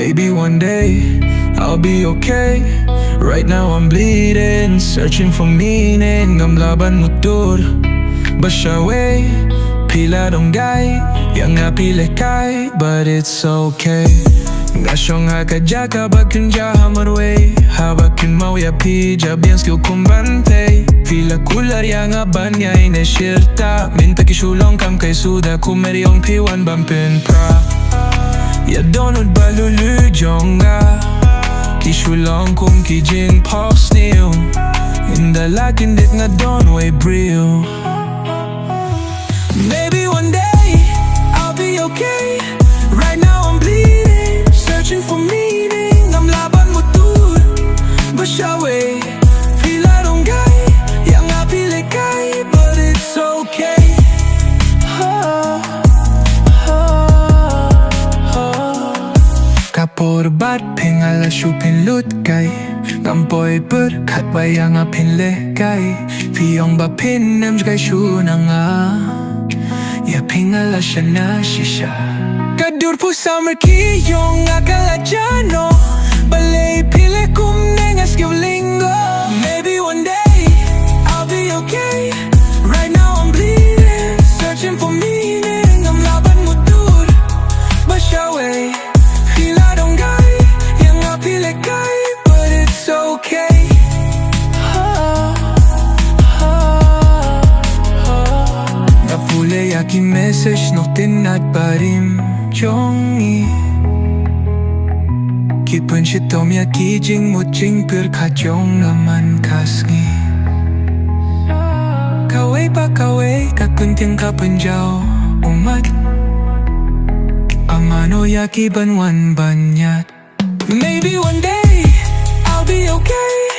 Maybe one day I'll be okay. Right now I'm bleeding, searching for meaning. I'm laban mutur Bashawe Pila dong gai Yang nga pile kai But it's okay. Nga shong hakajaka bakin jahamarwe Habakin mau ya pija bien skill kumbante. Fila kular yang aban ya ine shirta. Minta kishulong kam kay suda kumeriong piwan bampin pra. Ya donut balulu jonga Kishulong kum kijing pops niyo. Inda lakin dit nga don way brio. Maybe one day I'll be okay. Right now I'm bleeding, searching for meaning. I'm laban mutur Bashawe Pila dong gai Yang nga pile kai But it's okay. Kapor bat pingala shupin lut kai. Gampoy berkat bayang apin le kai. Piyong ba pin nem jgai shu na nga. Ya pingala siya na shisha. Kadur po summer ki yung akala jano. Balay pile kum nengas linggo. Maybe one day I'll be okay. Right now I'm bleeding, searching for meaning. I'm laban mutur Bashawe Pila dong gai Yang nga pile kai But it's okay. Napule yaki message no tinat parim Jongi Kipun shitom ya kijing muching pir kachong naman kasngi. Kaway pa kaway kakunting kapunjaw umat. Amano yaki banwan banyat. Maybe one day I'll be okay.